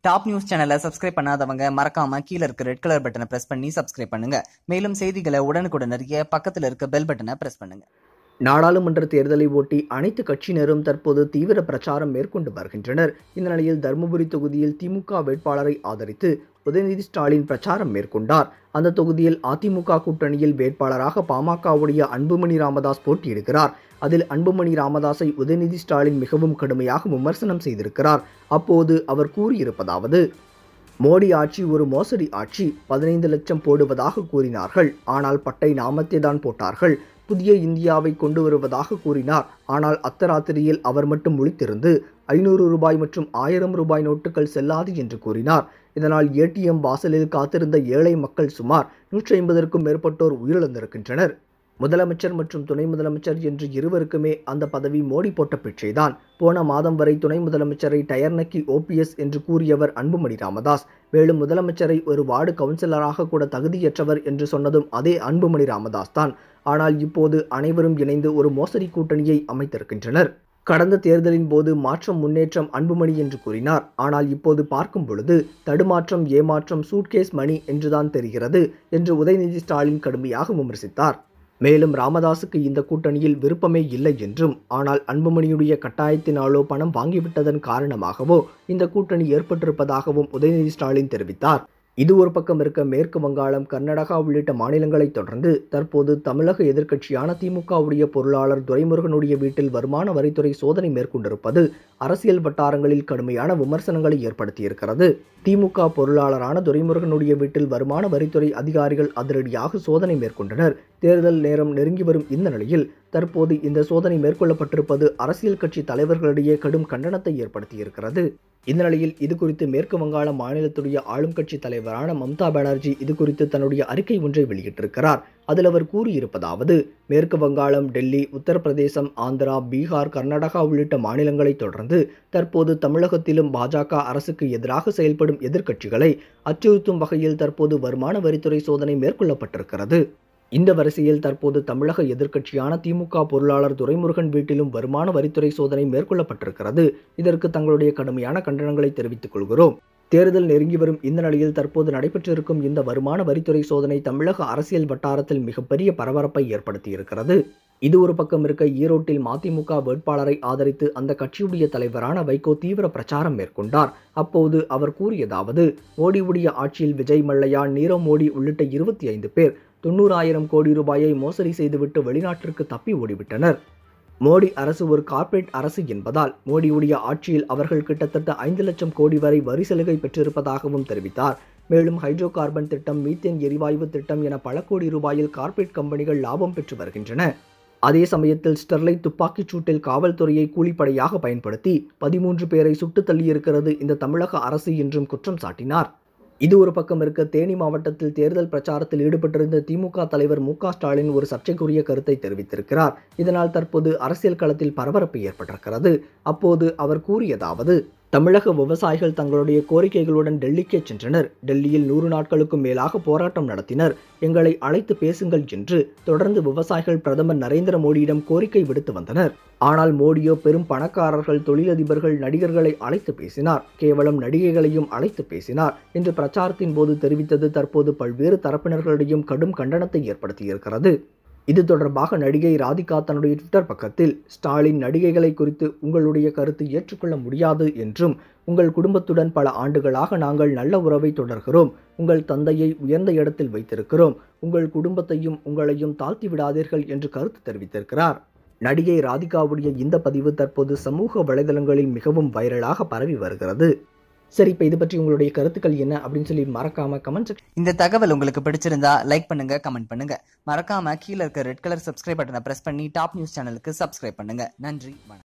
Top news சேனலை subscribe பண்ணாதவங்க மறக்காம கீழ இருக்க ரெட் கலர் பட்டனை பிரஸ் பண்ணி சப்ஸ்கிரைப் பண்ணுங்க. மேலும் செய்திகளை உடனுக்குடன் அறிய பக்கத்தில் இருக்க பெல் பட்டனை பிரஸ் பண்ணுங்க. நாடாளுமன்ற தேர்தலை ஒட்டி அனைத்து கட்சியினரும் தற்போது தீவிர பிரச்சாரம் மேற்கொண்டு வருகின்றனர். இந்த நிலையில் தருமபுரி தொகுதியில் திமுக வேட்பாளரை ஆதரித்து உதயநிதி ஸ்டாலின் பிரச்சாரம் மேற்கொண்டார். அந்த தொகுதியில் அதிமுக கூட்டணியில் வேட்பாளராக பாமகவுடைய அன்புமணி ராமதாஸ் போட்டியிடுகிறார். அதில் அன்புமணி ராமதாஸை உதயநிதி ஸ்டாலின் மிகவும் கடுமையாக விமர்சனம் செய்திருக்கிறார். அப்போது அவர் கூறியிருப்பதாவது: மோடி ஆட்சி ஒரு மோசடி ஆட்சி. 15 லட்சம் போடுவதாக கூறினார்கள், ஆனால் பட்டை நாமத்தை தான் போட்டார்கள். புதிய இந்தியாவை கொண்டு வருவதாக கூறினார், ஆனால் அத்தராத்திரியில் அவர் மட்டும் முழித்திருந்து 500 ரூபாய் மற்றும் 1000 ரூபாய் நோட்டுகள் செல்லாது என்று கூறினார். இதனால் ஏடிஎம் வாசலில் காத்திருந்த ஏழை மக்கள் சுமார் 150க்கும் மேற்பட்டோர் உயிரிழந்திருக்கின்றனர். முதலமைச்சர் மற்றும் துணை முதலமைச்சர் என்று இருவருக்குமே அந்த பதவி மோடி போட்ட பிச்சைதான். போன மாதம் வரை துணை முதலமைச்சரை டயர் நக்கி OPS என்று கூறியவர் அன்புமணி ராமதாஸ். மேலும் முதலமைச்சரை ஒரு வார்டு கவுன்சிலராக கூட தகுதியற்றவர் என்று சொன்னதும் அதே அன்புமணி ராமதாஸ் தான். ஆனால் இப்போது அனைவரும் இணைந்து ஒரு மோசடி கூட்டணியை அமைத்திருக்கின்றனர். கடந்த தேர்தலின் போது மாற்றம் முன்னேற்றம் அன்புமணி என்று கூறினார். ஆனால் இப்போது பார்க்கும் பொழுது தடுமாற்றம் ஏமாற்றம் சூட்கேஸ் மணி என்றுதான் தெரிகிறது என்று உதயநிதி ஸ்டாலின் கடுமையாக விமர்சித்தார். மேலும் ராமதாஸுக்கு இந்த கூட்டணியில் விருப்பமே இல்லை என்றும், ஆனால் அன்புமணியுடைய கட்டாயத்தினாலோ பணம் வாங்கிவிட்டதன் காரணமாகவோ இந்த கூட்டணி ஏற்பட்டிருப்பதாகவும் உதயநிதி ஸ்டாலின் தெரிவித்தார். இது ஒரு பக்கம் இருக்க, மேற்கு வங்காளம், கர்நாடகா உள்ளிட்ட மாநிலங்களை தொடர்ந்து தற்போது தமிழக எதிர்க்கட்சியான திமுகவுடைய பொருளாளர் துரைமுருகனுடைய வீட்டில் வருமான வரித்துறை சோதனை மேற்கொண்டிருப்பது அரசியல் வட்டாரங்களில் கடுமையான விமர்சனங்களை ஏற்படுத்தியிருக்கிறது. திமுக பொருளாளரான துரைமுருகனுடைய வீட்டில் வருமான வரித்துறை அதிகாரிகள் அதிரடியாக சோதனை மேற்கொண்டனர். தேர்தல் நேரம் நெருங்கி வரும் இந்த நிலையில் தற்போது இந்த சோதனை மேற்கொள்ளப்பட்டிருப்பது அரசியல் கட்சி தலைவர்களிடையே கடும் கண்டனத்தை ஏற்படுத்தியிருக்கிறது. இந்த நிலையில் இது குறித்து மேற்கு வங்காள மாநிலத்துடைய ஆளும் கட்சி தலைவரான மம்தா பானர்ஜி இது குறித்து தன்னுடைய அறிக்கை ஒன்றை வெளியிட்டிருக்கிறார். அதில் அவர் கூறியிருப்பதாவது: மேற்கு வங்காளம், டெல்லி, உத்தரப்பிரதேசம், ஆந்திரா, பீகார், கர்நாடகா உள்ளிட்ட மாநிலங்களை தொடர்ந்து தற்போது தமிழகத்திலும் பாஜக அரசுக்கு எதிராக செயல்படும் எதிர்க்கட்சிகளை அச்சுறுத்தும் வகையில் தற்போது வருமான வரித்துறை சோதனை மேற்கொள்ளப்பட்டிருக்கிறது. இந்த வரிசையில் தற்போது தமிழக எதிர்க்கட்சியான திமுக பொருளாளர் துரைமுருகன் வீட்டிலும் வருமான வரித்துறை சோதனை மேற்கொள்ளப்பட்டிருக்கிறது. இதற்கு தங்களுடைய கடுமையான கண்டனங்களை தெரிவித்துக் கொள்கிறோம். தேர்தல் நெருங்கி வரும் இந்த நிலையில் தற்போது நடைபெற்றிருக்கும் இந்த வருமான வரித்துறை சோதனை தமிழக அரசியல் வட்டாரத்தில் மிகப்பெரிய பரபரப்பை ஏற்படுத்தியிருக்கிறது. இது ஒரு பக்கம் இருக்க, ஈரோட்டில் மதிமுக வேட்பாளரை ஆதரித்து அந்த கட்சியுடைய தலைவரான வைகோ தீவிர பிரச்சாரம் மேற்கொண்டார். அப்போது அவர் கூறியதாவது: மோடியுடைய ஆட்சியில் விஜய் மல்லையா, நீரவ் மோடி உள்ளிட்ட 25 பேர் 90,000 கோடி ரூபாயை மோசடி செய்துவிட்டு வெளிநாட்டிற்கு தப்பி ஓடிவிட்டனர். மோடி அரசு ஒரு கார்ப்பரேட் அரசு என்பதால் மோடியுடைய ஆட்சியில் அவர்கள் கிட்டத்தட்ட 5 லட்சம் கோடி வரை வரி சலுகை பெற்றிருப்பதாகவும் தெரிவித்தார். மேலும் ஹைட்ரோ கார்பன் திட்டம், மீத்தேன் எரிவாயு திட்டம் என பல கோடி ரூபாயில் கார்ப்பரேட் கம்பெனிகள் லாபம் பெற்று வருகின்றன. அதே சமயத்தில் ஸ்டெர்லைட் துப்பாக்கிச் சூட்டில் காவல்துறையை கூலிப்படையாக பயன்படுத்தி 13 பேரை சுட்டு தள்ளியிருக்கிறது இந்த தமிழக அரசு என்றும் குற்றம் சாட்டினார். இது ஒரு பக்கம் இருக்க, தேனி மாவட்டத்தில் தேர்தல் பிரச்சாரத்தில் ஈடுபட்டிருந்த திமுக தலைவர் மு.க. ஸ்டாலின் ஒரு சர்ச்சைக்குரிய கருத்தை தெரிவித்திருக்கிறார். இதனால் தற்போது அரசியல் களத்தில் பரபரப்பு ஏற்பட்டிருக்கிறது. அப்போது அவர் கூறியதாவது: தமிழக விவசாயிகள் தங்களுடைய கோரிக்கைகளுடன் டெல்லிக்கே சென்றனர். டெல்லியில் 100 நாட்களுக்கும் மேலாக போராட்டம் நடத்தினர். எங்களை அழைத்து பேசுங்கள் என்று தொடர்ந்து விவசாயிகள் பிரதமர் நரேந்திர மோடியிடம் கோரிக்கை விடுத்து வந்தனர். ஆனால் மோடியோ பெரும் பணக்காரர்கள், தொழிலதிபர்கள், நடிகர்களை அழைத்து பேசினார். கேவலம் நடிகைகளையும் அழைத்து பேசினார் என்று பிரச்சாரத்தின் போது தெரிவித்தது தற்போது பல்வேறு தரப்பினர்களிடையும் கடும் கண்டனத்தை ஏற்படுத்தியிருக்கிறது. இது தொடர்பாக நடிகை ராதிகா தன்னுடைய ட்விட்டர் பக்கத்தில், ஸ்டாலின் நடிகைகளை குறித்து உங்களுடைய கருத்து ஏற்றுக்கொள்ள முடியாது என்றும், உங்கள் குடும்பத்துடன் பல ஆண்டுகளாக நாங்கள் நல்ல உறவை தொடர்கிறோம். உங்கள் தந்தையை உயர்ந்த இடத்தில் வைத்திருக்கிறோம். உங்கள் குடும்பத்தையும் உங்களையும் தாழ்த்தி விடாதீர்கள் என்று கருத்து தெரிவித்திருக்கிறார். நடிகை ராதிகாவுடைய இந்த பதிவு தற்போது சமூக வலைதளங்களில் மிகவும் வைரலாக பரவி வருகிறது. சரி, இப்போ இது பற்றி உங்களுடைய கருத்துக்கள் என்ன அப்படின்னு சொல்லி மறக்காம கமெண்ட் செக்ஷன். இந்த தகவல் உங்களுக்கு பிடிச்சிருந்தா லைக் பண்ணுங்க, கமெண்ட் பண்ணுங்க. மறக்காம கீழே இருக்க ரெட் கலர் சப்ஸ்கிரைப் பட்டனை பிரஸ் பண்ணி டாப் நியூஸ் சேனலுக்கு சப்ஸ்கிரைப் பண்ணுங்க. நன்றி, வணக்கம்.